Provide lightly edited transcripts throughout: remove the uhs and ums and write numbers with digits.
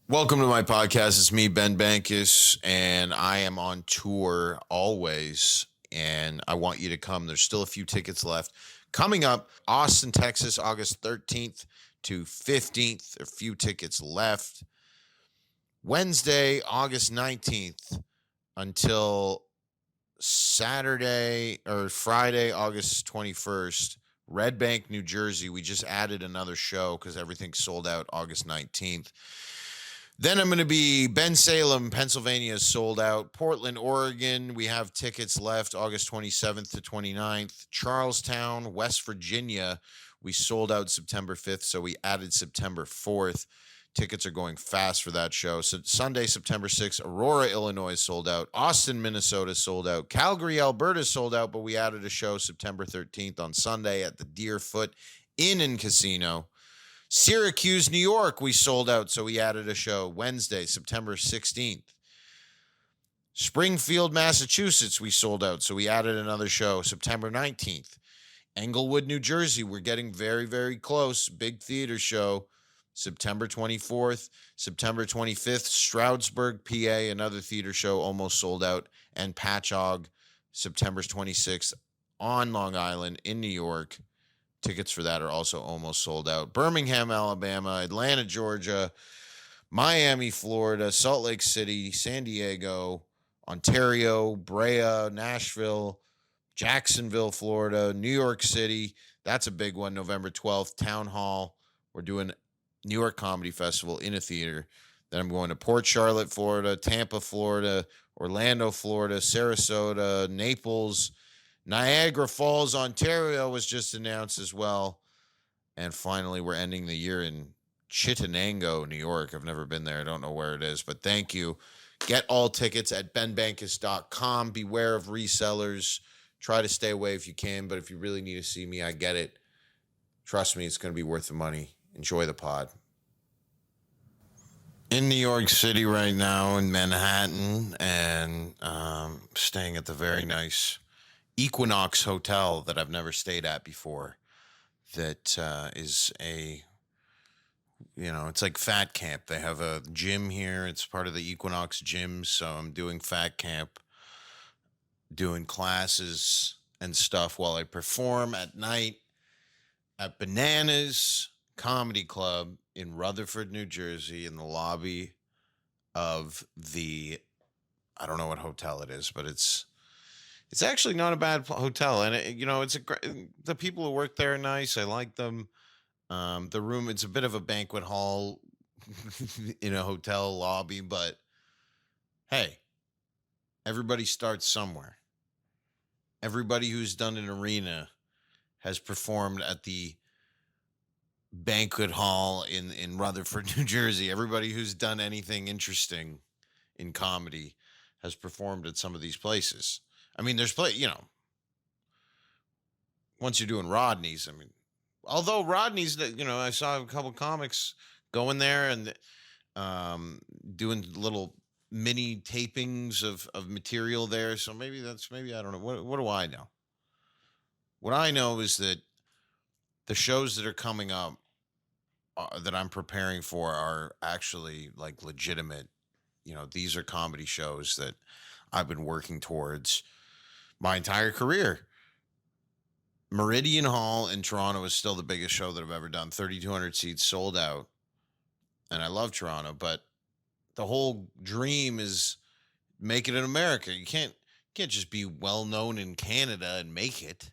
Welcome to my podcast. It's me, Ben Bankas, and I am on tour always. And I want you to come. There's still a few tickets left. Coming up, Austin, Texas, August 13th to 15th. A few tickets left. Wednesday, August 19th until Saturday or Friday, August 21st. Red Bank, New Jersey. We just added another show because everything's sold out August 19th. Then I'm going to be Bensalem, Pennsylvania is sold out. Portland, Oregon, we have tickets left August 27th to 29th. Charlestown, West Virginia, we sold out September 5th, so we added September 4th. Tickets are going fast for that show. So Sunday, September 6th, Aurora, Illinois is sold out. Austin, Minnesota is sold out. Calgary, Alberta is sold out, but we added a show September 13th on Sunday at the Deerfoot Inn and Casino. Syracuse, New York, we sold out, so we added a show Wednesday, September 16th. Springfield, Massachusetts, we sold out, so we added another show September 19th. Englewood, New Jersey, we're getting very, very close. Big theater show September 24th. September 25th, Stroudsburg, PA, another theater show almost sold out. And Patchogue, September 26th on Long Island in New York. Tickets for that are also almost sold out. Birmingham, Alabama, Atlanta, Georgia, Miami, Florida, Salt Lake City, San Diego, Ontario, Brea, Nashville, Jacksonville, Florida, New York City. That's a big one. November 12th, Town Hall. We're doing New York Comedy Festival in a theater. Then I'm going to Port Charlotte, Florida, Tampa, Florida, Orlando, Florida, Sarasota, Naples, Niagara Falls, Ontario was just announced as well. And finally, we're ending the year in Chittenango, New York. I've never been there. I don't know where it is, but thank you. Get all tickets at benbankus.com. Beware of resellers. Try to stay away if you can, but if you really need to see me, I get it. Trust me, it's going to be worth the money. Enjoy the pod. In New York City right now, in Manhattan, and staying at the very nice Equinox Hotel that I've never stayed at before. That is it's like Fat Camp. They have a gym here. It's part of the Equinox gym. So I'm doing Fat Camp, doing classes and stuff while I perform at night at Bananas Comedy Club in Rutherford, New Jersey, in the lobby of I don't know what hotel it is, but it's actually not a bad hotel, and the people who work there are nice. I like them. The room, it's a bit of a banquet hall in a hotel lobby, but hey, everybody starts somewhere. Everybody who's done an arena has performed at the banquet hall in Rutherford, New Jersey. Everybody who's done anything interesting in comedy has performed at some of these places. I mean, once you're doing Rodney's, although Rodney's, I saw a couple comics going there and doing little mini tapings of material there. So maybe I don't know. What do I know? What I know is that the shows that are coming up that I'm preparing for are actually like legitimate. These are comedy shows that I've been working towards my entire career. Meridian Hall in Toronto is still the biggest show that I've ever done. 3,200 seats, sold out. And I love Toronto, but the whole dream is make it in America. You can't just be well known in Canada and make it.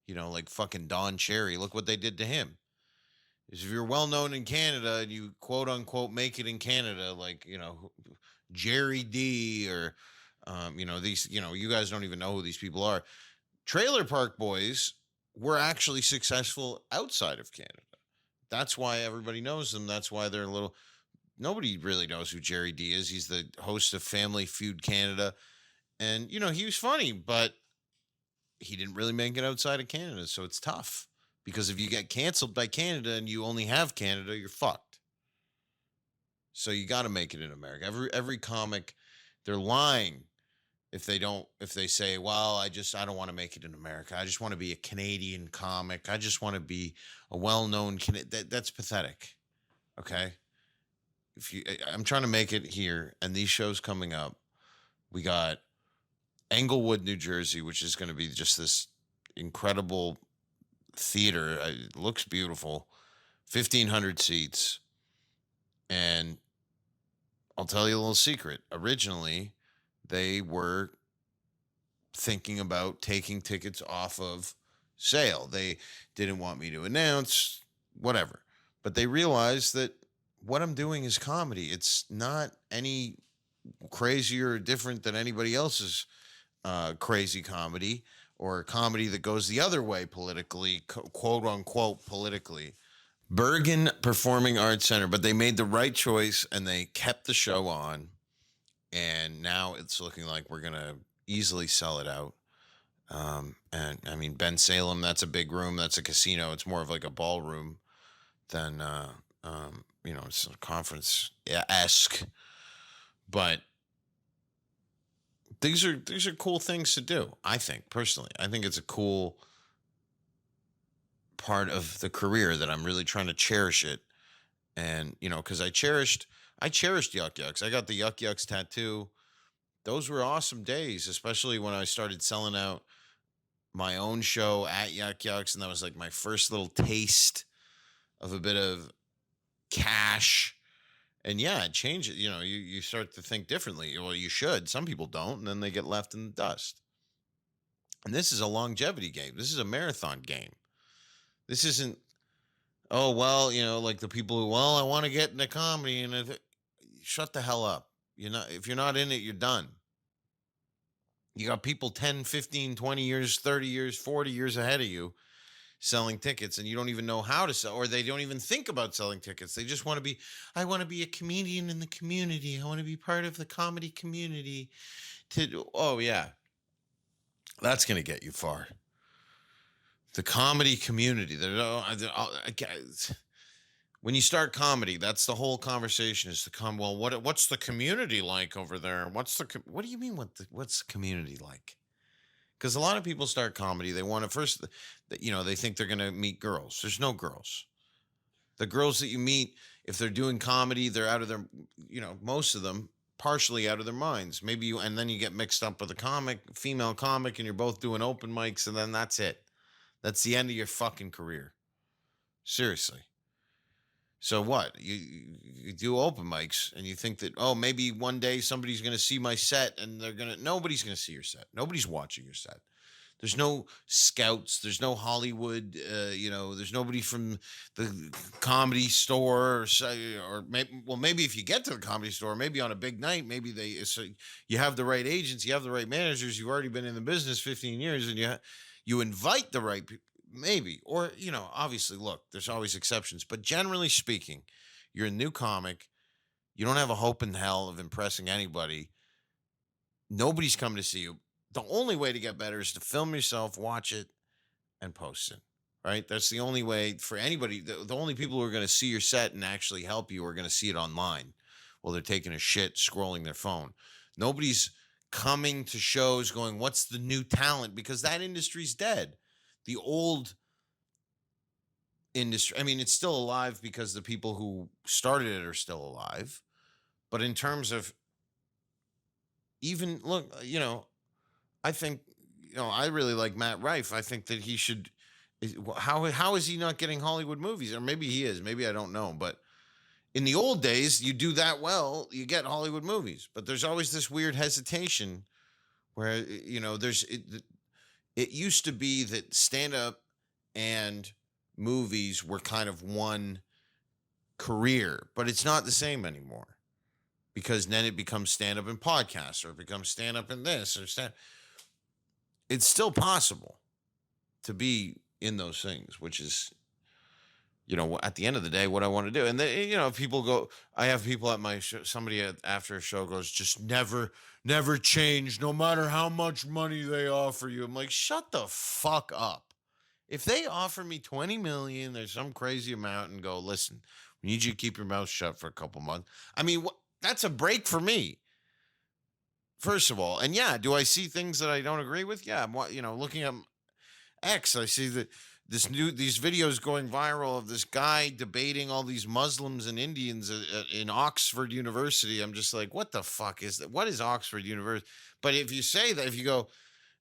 Like fucking Don Cherry. Look what they did to him. If you're well known in Canada and you quote unquote make it in Canada, like, Jerry D or these, you guys don't even know who these people are. Trailer Park Boys were actually successful outside of Canada. That's why everybody knows them. That's why they're nobody really knows who Jerry D is. He's the host of Family Feud Canada. And, he was funny, but he didn't really make it outside of Canada. So it's tough because if you get canceled by Canada and you only have Canada, you're fucked. So you got to make it in America. Every comic, they're lying if they say, well, I don't want to make it in America. I just want to be a Canadian comic. I just want to be a well-known that's pathetic. Okay. I'm trying to make it here, and these shows coming up. We got Englewood, New Jersey, which is going to be just this incredible theater. It looks beautiful, 1,500 seats, and I'll tell you a little secret. Originally, they were thinking about taking tickets off of sale. They didn't want me to announce whatever, but they realized that what I'm doing is comedy. It's not any crazier or different than anybody else's crazy comedy or comedy that goes the other way politically, quote unquote, politically. Bergen Performing Arts Center, but they made the right choice and they kept the show on. And now it's looking like we're going to easily sell it out. And I mean, Ben Salem, that's a big room. That's a casino. It's more of like a ballroom than, it's a conference-esque. But these are cool things to do, I think, personally. I think it's a cool part of the career that I'm really trying to cherish it. And, because I cherished Yuck Yucks. I got the Yuck Yucks tattoo. Those were awesome days, especially when I started selling out my own show at Yuck Yucks. And that was like my first little taste of a bit of cash. And yeah, it changes. You start to think differently. Well, you should. Some people don't, and then they get left in the dust. And this is a longevity game. This is a marathon game. This isn't, oh, well, like the people who, I want to get into comedy. And shut the hell up. If you're not in it, you're done. You got people 10, 15, 20 years, 30 years, 40 years ahead of you selling tickets, and you don't even know how to sell, or they don't even think about selling tickets. They just want to I want to be a comedian in the community. I want to be part of the comedy community. Oh, yeah. That's going to get you far. The comedy community. When you start comedy, that's the whole conversation is to come, well, what's the community like over there? What do you mean what's the community like? Because a lot of people start comedy. They want to first, they think they're going to meet girls. There's no girls. The girls that you meet, if they're doing comedy, they're out of their, most of them partially out of their minds. And then you get mixed up with a female comic, and you're both doing open mics, and then that's it. That's the end of your fucking career. Seriously. So what? You do open mics and you think that, maybe one day somebody's going to see my set, and nobody's going to see your set. Nobody's watching your set. There's no scouts. There's no Hollywood. There's nobody from the Comedy Store maybe if you get to the Comedy Store, maybe on a big night, maybe you have the right agents, you have the right managers. You've already been in the business 15 years, and you invite the right people. Maybe. Or, obviously, look, there's always exceptions. But generally speaking, you're a new comic. You don't have a hope in hell of impressing anybody. Nobody's coming to see you. The only way to get better is to film yourself, watch it, and post it. Right? That's the only way for anybody. The only people who are going to see your set and actually help you are going to see it online while they're taking a shit, scrolling their phone. Nobody's coming to shows going, what's the new talent? Because that industry's dead. The old industry, it's still alive because the people who started it are still alive. But in terms of even, look, I think, I really like Matt Rife. I think that he should, how is he not getting Hollywood movies? Or maybe he is, maybe I don't know. But in the old days, you do that well, you get Hollywood movies. But there's always this weird hesitation where, it used to be that stand-up and movies were kind of one career, but it's not the same anymore, because then it becomes stand-up and podcast, or it becomes stand-up and this, or it's still possible to be in those things, which is, at the end of the day, what I want to do. And then, people go, I have people at my show, somebody after a show goes, just never change, no matter how much money they offer you. I'm like, shut the fuck up. If they offer me 20 million, there's some crazy amount, and go, listen, we need you to keep your mouth shut for a couple months. That's a break for me. First of all. And yeah, do I see things that I don't agree with? Yeah. I'm, looking at X, I see that these videos going viral of this guy debating all these Muslims and Indians in Oxford University. I'm just like, what the fuck is that? What is Oxford University? But if you say that, if you go,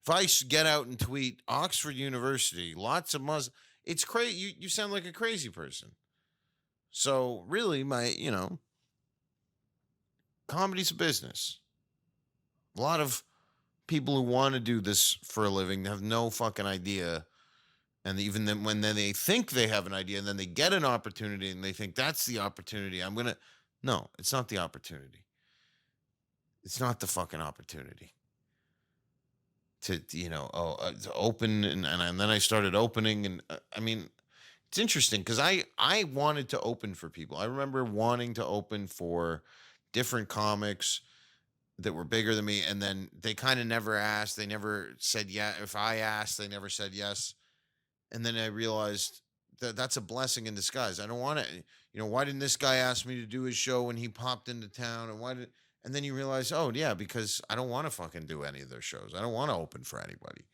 if I get out and tweet Oxford University, lots of Muslims, it's crazy. You sound like a crazy person. So really, comedy's a business. A lot of people who want to do this for a living have no fucking idea. And even then, when then they think they have an idea, and then they get an opportunity, and they think that's the opportunity. No, it's not the opportunity. It's not the fucking opportunity. To open, and then I started opening, and I mean, it's interesting because I wanted to open for people. I remember wanting to open for different comics that were bigger than me, and then they kind of never asked. They never said yeah. If I asked, they never said yes. And then I realized that that's a blessing in disguise. I don't want to, why didn't this guy ask me to do his show when he popped into town? And then you realize, oh yeah, because I don't want to fucking do any of their shows. I don't want to open for anybody.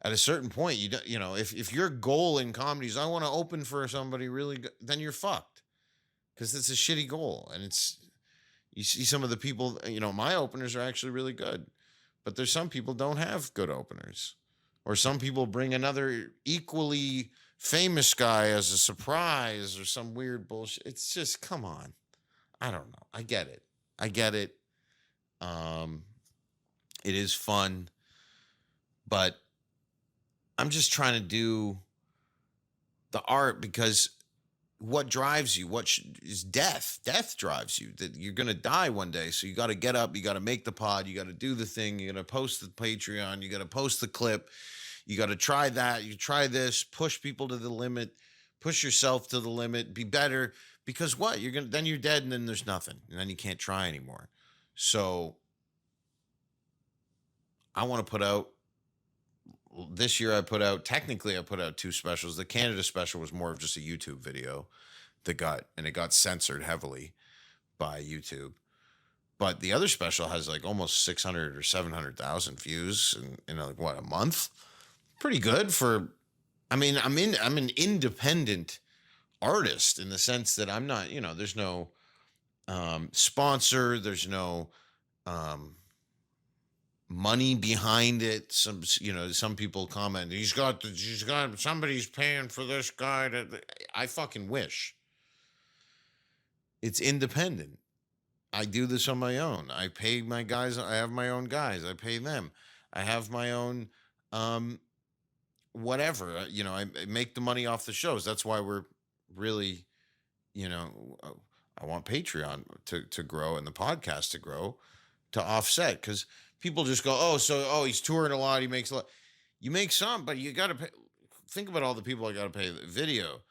At a certain point, if your goal in comedy is I want to open for somebody really good, then you're fucked. Because it's a shitty goal. And you see some of the people, my openers are actually really good. But there's some people don't have good openers. Or some people bring another equally famous guy as a surprise or some weird bullshit. It's just, come on. I don't know. I get it. It is fun. But I'm just trying to do the art because what drives you? Is death? Death drives you. That you're going to die one day. So you got to get up. You got to make the pod. You got to do the thing. You got to post the Patreon. You got to post the clip. You got to try that. You try this. Push people to the limit. Push yourself to the limit. Be better. Because what? Then you're dead, and then there's nothing, and then you can't try anymore. So I want to put out. This year I put out 2 specials. The Canada special was more of just a YouTube video it got censored heavily by YouTube. But the other special has like almost 600 or 700,000 views in like what, a month? Pretty good for, I'm an independent artist in the sense that I'm not, there's no sponsor, there's no money behind it. Some people comment, somebody's paying for this guy I fucking wish. It's independent. I do this on my own. I pay my guys. I have my own guys. I pay them. I have my own, whatever, I make the money off the shows. That's why we're really, I want Patreon to grow and the podcast to grow to offset, because people just go, he's touring a lot. He makes a lot. You make some, but you got to pay. Think about all the people I got to pay: the video,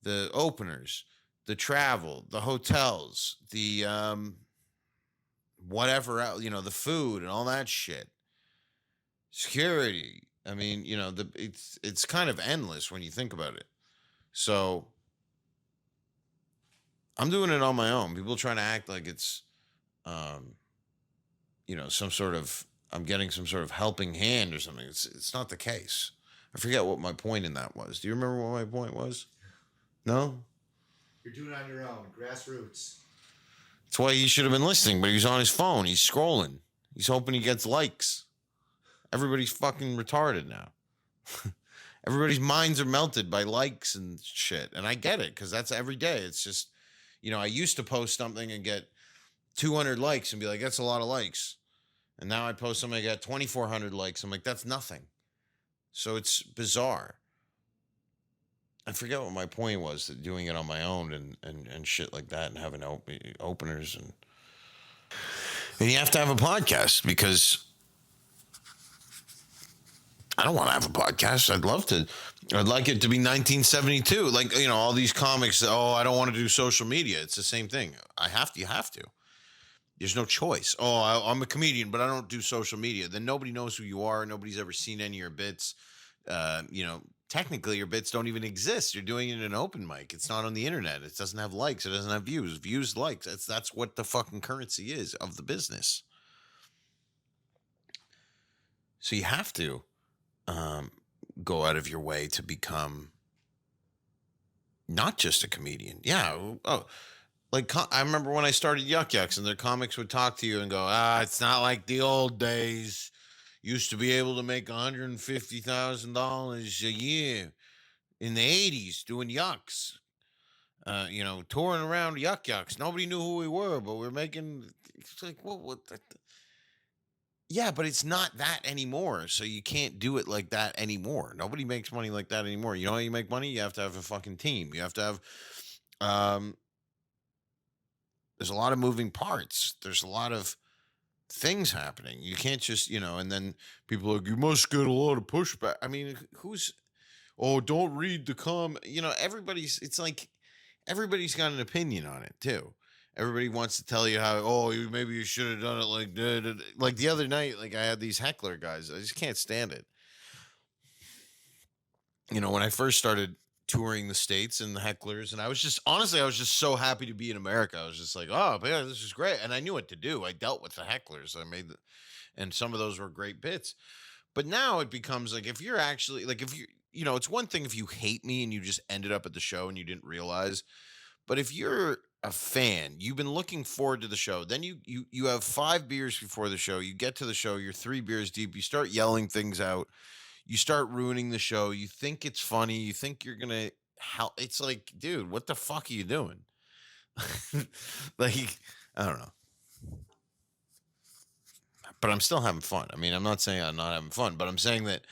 the openers, the travel, the hotels, the whatever else, the food and all that shit, security. I mean, it's kind of endless when you think about it. So I'm doing it on my own. People trying to act like it's, some sort of, I'm getting some sort of helping hand or something. It's not the case. I forget what my point in that was. Do you remember what my point was? No? You're doing it on your own. Grassroots. That's why he should have been listening, but he's on his phone. He's scrolling. He's hoping he gets likes. Everybody's fucking retarded now. Everybody's minds are melted by likes and shit. And I get it, because that's every day. It's just, I used to post something and get 200 likes and be like, that's a lot of likes. And now I post something, I got 2,400 likes. I'm like, that's nothing. So it's bizarre. I forget what my point was, that doing it on my own and shit like that, and having openers. And you have to have a podcast, because I don't want to have a podcast. I'd love to. I'd like it to be 1972. Like, all these comics, I don't want to do social media. It's the same thing. You have to. There's no choice. I'm a comedian, but I don't do social media. Then nobody knows who you are. Nobody's ever seen any of your bits. Technically your bits don't even exist. You're doing it in an open mic. It's not on the internet. It doesn't have likes. It doesn't have views. Views, likes. That's what the fucking currency is of the business. So you have to go out of your way to become not just a comedian. Yeah. Oh, like I remember when I started Yuck Yucks and their comics would talk to you and go, it's not like the old days. Used to be able to make $150,000 a year in the 80s doing yucks. Touring around Yuck Yucks. Nobody knew who we were, but we're making. It's like, what? Yeah, but it's not that anymore. So you can't do it like that anymore. Nobody makes money like that anymore. You know how you make money? You have to have a fucking team. You have to have. Um, there's a lot of moving parts. There's a lot of things happening. You can't just, and then people are like, you must get a lot of pushback. I mean, who's, oh, don't read the it's like everybody's got an opinion on it too. Everybody wants to tell you how, oh, maybe you should have done it like that. Like the other night, like I had these heckler guys. I just can't stand it. When I first started touring the States and the hecklers, and I was just, honestly, I was just so happy to be in America. I was just like, oh, yeah, this is great. And I knew what to do. I dealt with the hecklers. And some of those were great bits. But now it becomes like, if you're actually, like, if it's one thing if you hate me and you just ended up at the show and you didn't realize. But if you're a fan, you've been looking forward to the show, then you have 5 beers before the show, you get to the show, you're 3 beers deep, you start yelling things out, you start ruining the show, you think it's funny, you think you're gonna how it's like, dude, what the fuck are you doing? Like, I don't know. But I'm still having fun. I mean, I'm not saying I'm not having fun, but I'm saying that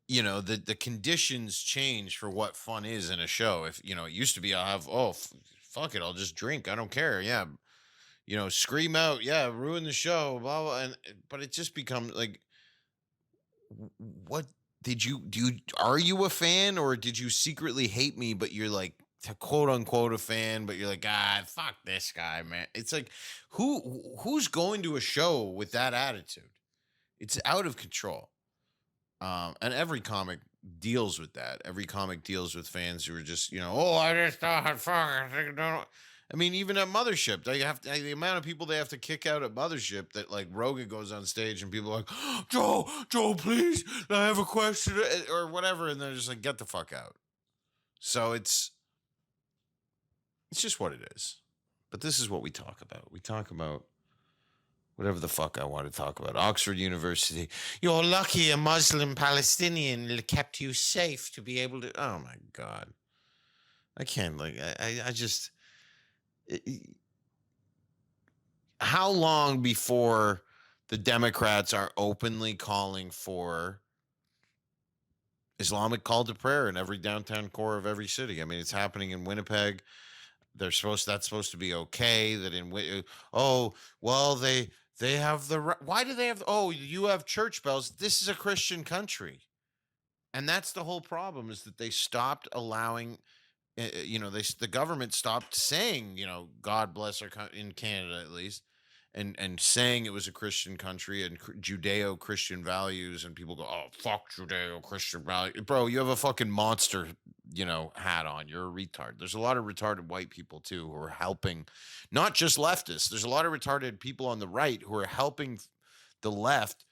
the conditions change for what fun is in a show. If it used to be, I'll have, fuck it, I'll just drink, I don't care, yeah, scream out, yeah, ruin the show, blah blah. But it just becomes like, what are you a fan, or did you secretly hate me, but you're like, to quote unquote a fan, but you're like, fuck this guy, man. It's like, who's going to a show with that attitude? It's out of control. And every comic deals with that. Every comic deals with fans who are just, I just thought, fuck, I don't. I mean, even at Mothership, they have to, the amount of people they have to kick out at Mothership, that like Rogan goes on stage and people are like, Joe, please, I have a question or whatever, and they're just like, get the fuck out. So it's just what it is. But this is what we talk about. We talk about whatever the fuck I want to talk about. Oxford University. You're lucky a Muslim Palestinian kept you safe to be able to. Oh my God. I can't, like, I just. How long before the Democrats are openly calling for Islamic call to prayer in every downtown core of every city? I mean, it's happening in Winnipeg. That's supposed to be okay. That they have the why do they have, you have church bells? This is a Christian country. And that's the whole problem, is that they stopped allowing, the government stopped saying, God bless in Canada at least, and saying it was a Christian country and Judeo-Christian values, and people go, oh, fuck Judeo-Christian values. Bro, you have a fucking monster, hat on. You're a retard. There's a lot of retarded white people too who are helping, not just leftists. There's a lot of retarded people on the right who are helping the left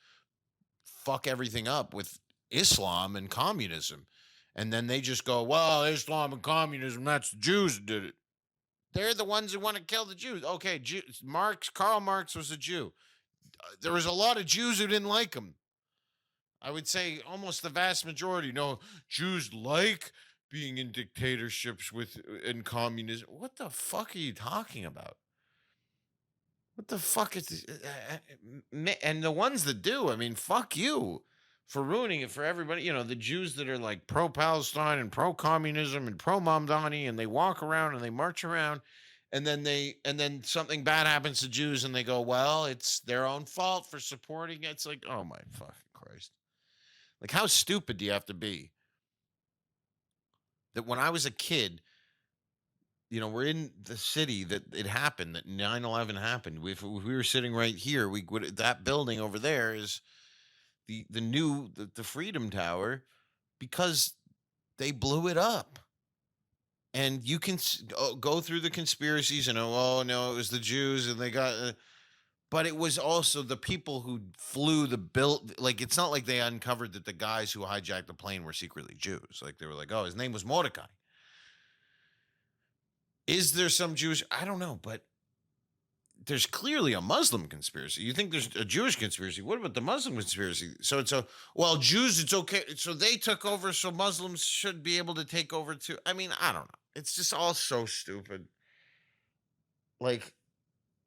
fuck everything up with Islam and communism. And then they just go, well, Islam and communism, that's the Jews that did it. They're the ones who want to kill the Jews. Okay, Karl Marx was a Jew. There was a lot of Jews who didn't like him. I would say almost the vast majority. No, Jews like being in dictatorships in communism. What the fuck are you talking about? What the fuck is and the ones that do, I mean, fuck you for ruining it for everybody. The Jews that are like pro-Palestine and pro-communism and pro-Mamdani, and they walk around and they march around, and then something bad happens to Jews and they go, well, it's their own fault for supporting it. It's like, oh my fucking Christ. Like, how stupid do you have to be? That when I was a kid, we're in the city that it happened, that 9/11 happened. If we were sitting right here, we would, that building over there is the Freedom Tower, because they blew it up. And you can go through the conspiracies and, oh no, it was the Jews and they got, but it was also the people who flew the bill. Like, it's not like they uncovered that the guys who hijacked the plane were secretly Jews. Like, they were like, oh, his name was Mordecai. Is there some Jewish? I don't know, but there's clearly a Muslim conspiracy. You think there's a Jewish conspiracy? What about the Muslim conspiracy? So it's well, Jews, it's okay. So they took over, so Muslims should be able to take over too. I mean, I don't know. It's just all so stupid. Like,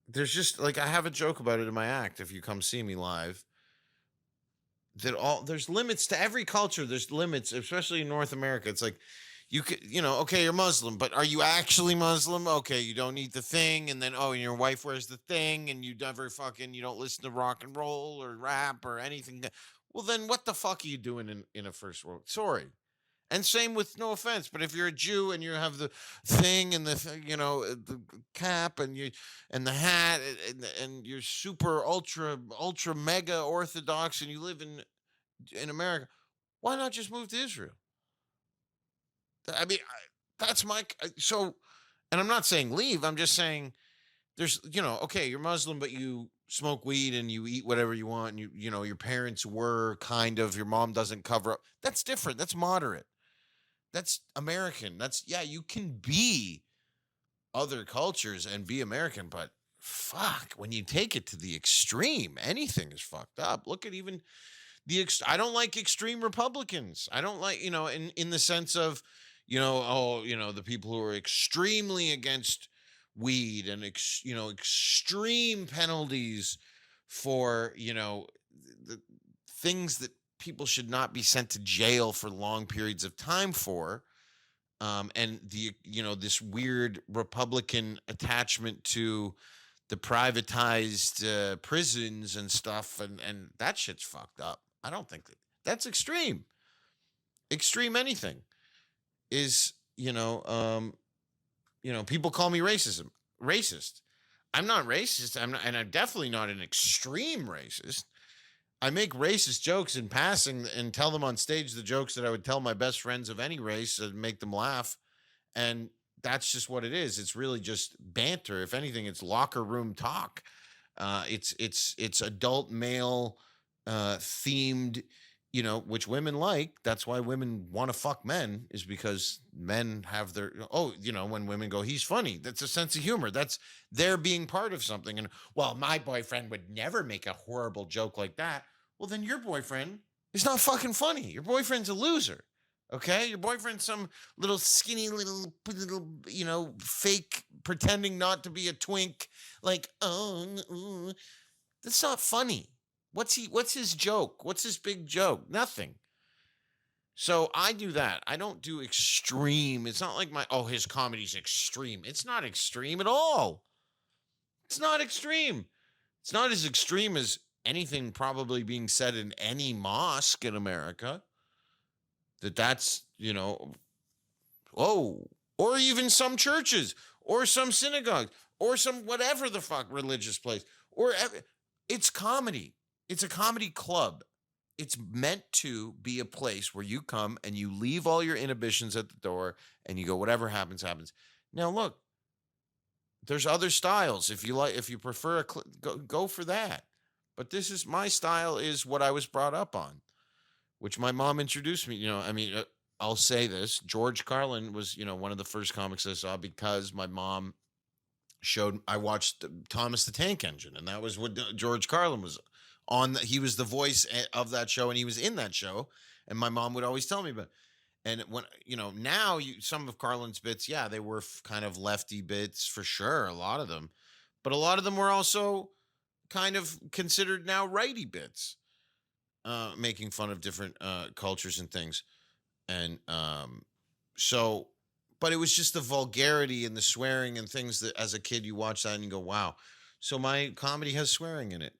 there's just like, I have a joke about it in my act. If you come see me live, there's limits to every culture. There's limits, especially in North America. It's like, you could, okay, you're Muslim, but are you actually Muslim? Okay, you don't eat the thing, and then and your wife wears the thing, and you don't listen to rock and roll or rap or anything. Well, then what the fuck are you doing in a first world? Sorry. And same with, no offense, but if you're a Jew and you have the thing and the cap and the hat, and you're super ultra mega Orthodox, and you live in America, why not just move to Israel? I mean, that's my so, and I'm not saying leave. I'm just saying there's, okay, you're Muslim, but you smoke weed and you eat whatever you want, and your parents were kind of, your mom doesn't cover up. That's different. That's moderate. That's American. That's, yeah, you can be other cultures and be American, but fuck, when you take it to the extreme, anything is fucked up. Look at even I don't like extreme Republicans. I don't like, in the sense of, the people who are extremely against weed and, extreme penalties for, the things that people should not be sent to jail for long periods of time for. And this weird Republican attachment to the privatized prisons and stuff. And that shit's fucked up. I don't think that's extreme. Extreme anything is, people call me racist. I'm not racist. And I'm definitely not an extreme racist. I make racist jokes in passing and tell them on stage the jokes that I would tell my best friends of any race and make them laugh. And that's just what it is. It's really just banter. If anything, it's locker room talk. It's adult male themed, which women like. That's why women want to fuck men, is because men have their, when women go, he's funny. That's a sense of humor. That's their being part of something. And, well, my boyfriend would never make a horrible joke like that. Well, then your boyfriend is not fucking funny. Your boyfriend's a loser. Okay? Your boyfriend's some little skinny little, fake pretending not to be a twink. Like, that's not funny. What's his joke? What's his big joke? Nothing. So I do that. I don't do extreme. It's not like his comedy's extreme. It's not extreme at all. It's not extreme. It's not as extreme as anything probably being said in any mosque in America. That's, or even some churches, or some synagogues, or some whatever the fuck religious place, it's comedy. It's a comedy club. It's meant to be a place where you come and you leave all your inhibitions at the door and you go, whatever happens, happens. Now, look, there's other styles. If you prefer go for that. But my style is what I was brought up on, which my mom introduced me. I'll say this. George Carlin was, one of the first comics I saw because my mom I watched Thomas the Tank Engine, and that was what George Carlin was on. He was the voice of that show, and he was in that show. And my mom would always tell me about. And when, now some of Carlin's bits, yeah, they were kind of lefty bits for sure, a lot of them. But a lot of them were also kind of considered now righty bits, making fun of different cultures and things. And but it was just the vulgarity and the swearing and things that as a kid you watch that and you go, wow. So my comedy has swearing in it.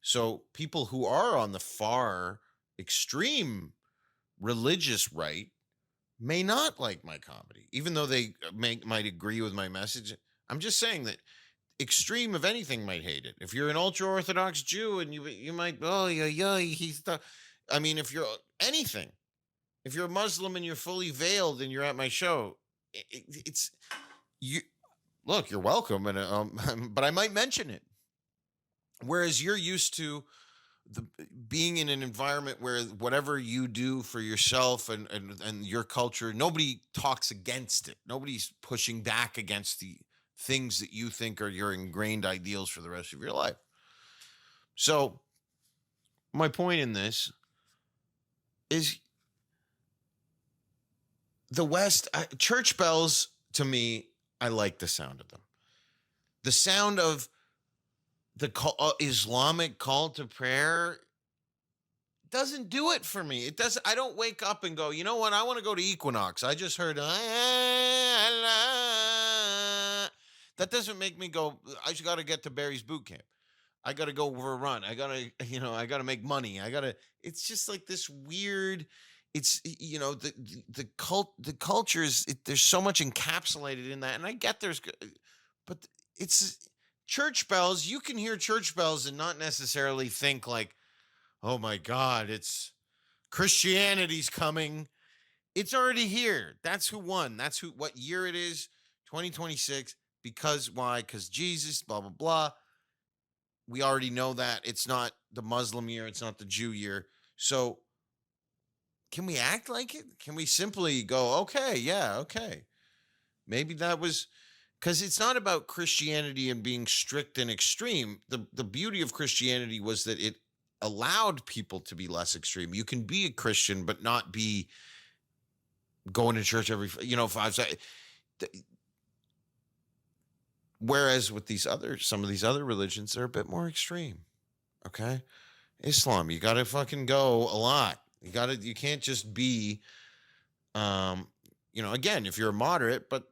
So people who are on the far extreme religious right may not like my comedy, even though they might agree with my message. I'm just saying that extreme of anything might hate it. If you're an ultra-Orthodox Jew and you might, if you're anything, if you're a Muslim and you're fully veiled and you're at my show, it's you. Look, you're welcome, and but I might mention it. Whereas you're used to the being in an environment where whatever you do for yourself and your culture, nobody talks against it. Nobody's pushing back against the things that you think are your ingrained ideals for the rest of your life. So my point in this is the West, church bells, to me, I like the sound of them. The sound of the Islamic call to prayer doesn't do it for me. It doesn't. I don't wake up and go, you know what? I want to go to Equinox. I just heard that doesn't make me go. I just got to get to Barry's boot camp. I got to go for a run. I got to, I got to make money. I got to. It's just like this weird. It's the cultures. There's so much encapsulated in that, and I get but it's church bells. You can hear church bells and not necessarily think like, oh my God, it's Christianity's coming. It's already here. That's who won. That's what year it is, 2026. Because why? Because Jesus, blah, blah, blah. We already know that. It's not the Muslim year. It's not the Jew year. So can we act like it? Can we simply go, okay, yeah, okay. Maybe that was because it's not about Christianity and being strict and extreme. The beauty of Christianity was that it allowed people to be less extreme. You can be a Christian, but not be going to church every, 5 seconds. Whereas with some of these other religions, they're a bit more extreme. Okay. Islam, you got to fucking go a lot. You can't just be, again, if you're a moderate, but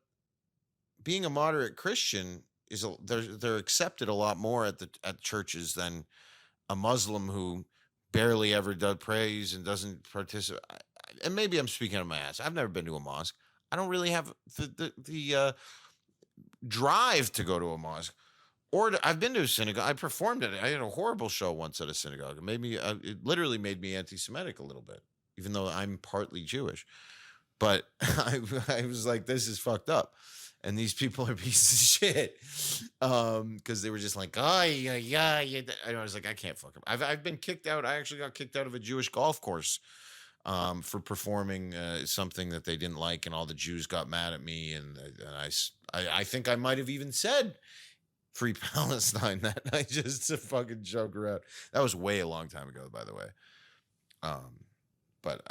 being a moderate Christian they're accepted a lot more at churches than a Muslim who barely ever does praise and doesn't participate. And maybe I'm speaking on my ass. I've never been to a mosque. I don't really have the drive to go to a mosque. I've been to a synagogue. I performed at it. I had a horrible show once at a synagogue. It literally made me anti-Semitic a little bit, even though I'm partly Jewish. But I was like, this is fucked up. And these people are pieces of shit. Because they were just like, oh, yeah. I was like, I can't fuck them. I've been kicked out. I actually got kicked out of a Jewish golf course for performing something that they didn't like. And all the Jews got mad at me. And I think I might have even said Free Palestine that night just to fucking joke around. That was way a long time ago, by the way. But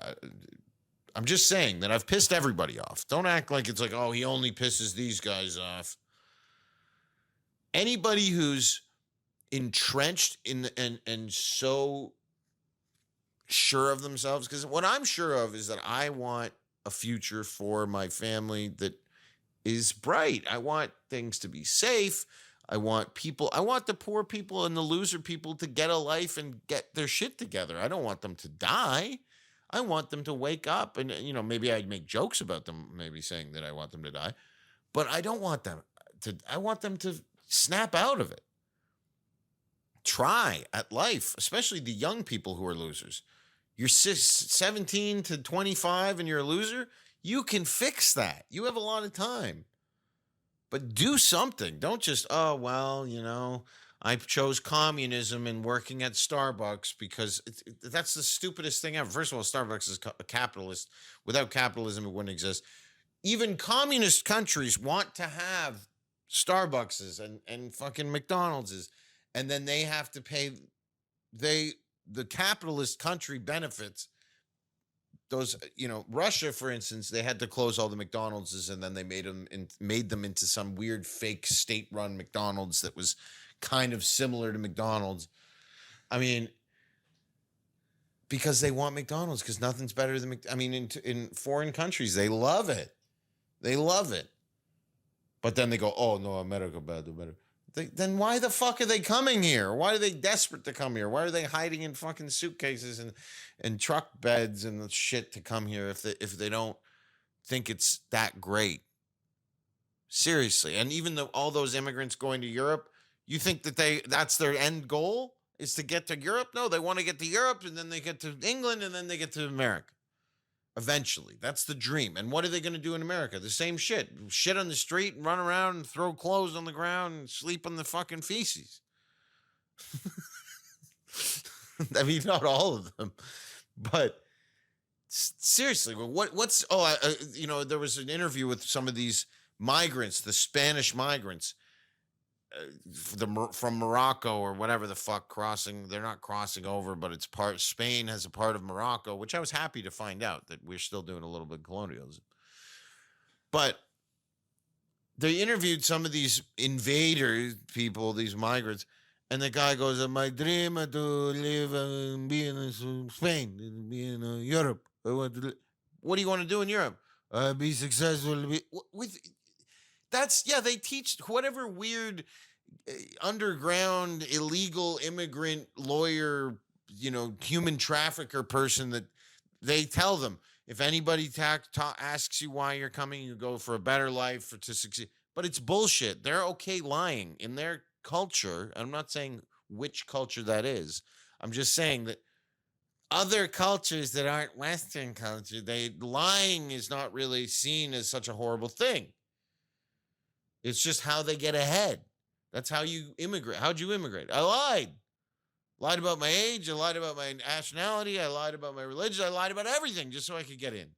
I'm just saying that I've pissed everybody off. Don't act like it's like, oh, he only pisses these guys off. Anybody who's entrenched and so sure of themselves, because what I'm sure of is that I want a future for my family that is bright. I want things to be safe. I want the poor people and the loser people to get a life and get their shit together. I don't want them to die. I want them to wake up and, maybe I'd make jokes about them, maybe saying that I want them to die, but I don't want them I want them to snap out of it. Try at life, especially the young people who are losers. You're 17 to 25 and you're a loser. You can fix that. You have a lot of time, but do something. Don't just, oh, well, I chose communism and working at Starbucks because that's the stupidest thing ever. First of all, Starbucks is a capitalist. Without capitalism, it wouldn't exist. Even communist countries want to have Starbuckses and fucking McDonald's, and then they have to pay. The capitalist country benefits those. Russia, for instance, they had to close all the McDonald's, and then they made them into some weird fake state-run McDonald's that was kind of similar to McDonald's. I mean, because they want McDonald's, because nothing's better than in foreign countries, they love it. They love it. But then they go, oh, no, America better. Then why the fuck are they coming here? Why are they desperate to come here? Why are they hiding in fucking suitcases and truck beds and shit to come here if they don't think it's that great? Seriously. And even though all those immigrants going to Europe, you think that that's their end goal is to get to Europe? No, they want to get to Europe and then they get to England and then they get to America. Eventually. That's the dream. And what are they going to do in America? The same shit. Shit on the street and run around and throw clothes on the ground and sleep on the fucking feces. I mean, not all of them, but seriously, what's there was an interview with some of these migrants, the Spanish migrants, from Morocco or whatever the fuck crossing. They're not crossing over, but it's part Spain has a part of Morocco, which I was happy to find out that we're still doing a little bit of colonialism. But they interviewed some of these invader people, these migrants, and the guy goes, "My dream to live and be in Spain, be in Europe. I want to What do you want to do in Europe? Be successful. With that's yeah. They teach whatever weird underground illegal immigrant lawyer, human trafficker person that they tell them if anybody asks you why you're coming, you go for a better life or to succeed. But it's bullshit. They're okay lying in their culture. I'm not saying which culture that is. I'm just saying that other cultures that aren't Western culture, lying is not really seen as such a horrible thing. It's just how they get ahead. That's how you immigrate. How'd you immigrate? I lied. Lied about my age. I lied about my nationality. I lied about my religion. I lied about everything just so I could get in.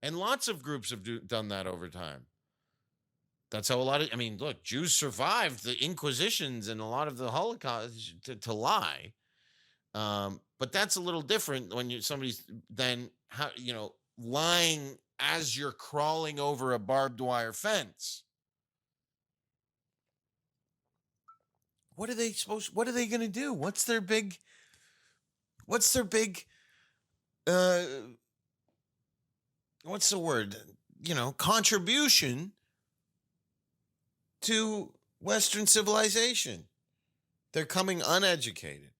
And lots of groups have done that over time. That's how look, Jews survived the Inquisitions and a lot of the Holocaust to lie. But that's a little different when somebody's then lying as you're crawling over a barbed wire fence. What are they going to do? What's their big what's the word? Contribution to Western civilization. They're coming uneducated.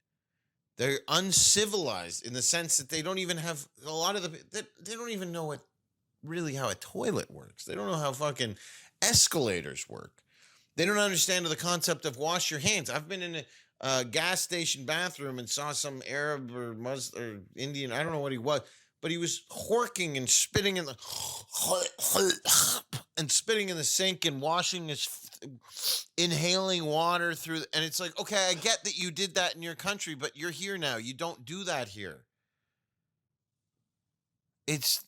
They're uncivilized in the sense that they don't even have they don't even know how a toilet works. They don't know how fucking escalators work. They don't understand the concept of wash your hands. I've been in a gas station bathroom and saw some Arab or Muslim or Indian, I don't know what he was, but he was horking and spitting in the sink and washing inhaling water through. And it's like, okay, I get that you did that in your country, but you're here now. You don't do that here. It's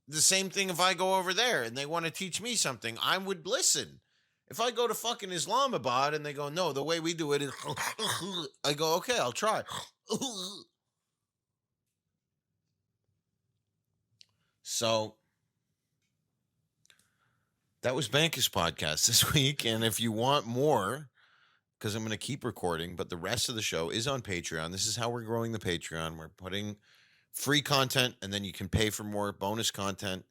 the same thing if I go over there and they want to teach me something. I would listen. If I go to fucking Islamabad and they go, no, the way we do it is, I go, okay, I'll try. So that was Bankas podcast this week. And if you want more, because I'm going to keep recording, but the rest of the show is on Patreon. This is how we're growing the Patreon. We're putting free content and then you can pay for more bonus content.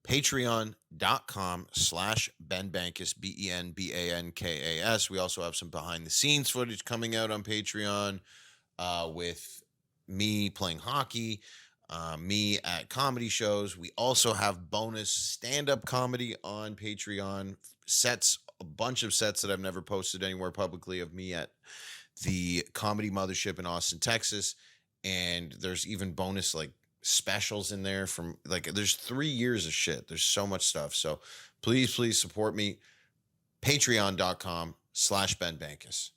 Patreon.com/Ben Bankas, BenBankas. We also have some behind the scenes footage coming out on Patreon with me playing hockey, me at comedy shows. We also have bonus stand-up comedy on Patreon, a bunch of sets that I've never posted anywhere publicly of me at the Comedy Mothership in Austin, Texas. And there's even bonus specials in there from there's 3 years of shit. There's so much stuff. So please support me. Patreon.com/Ben Bankas.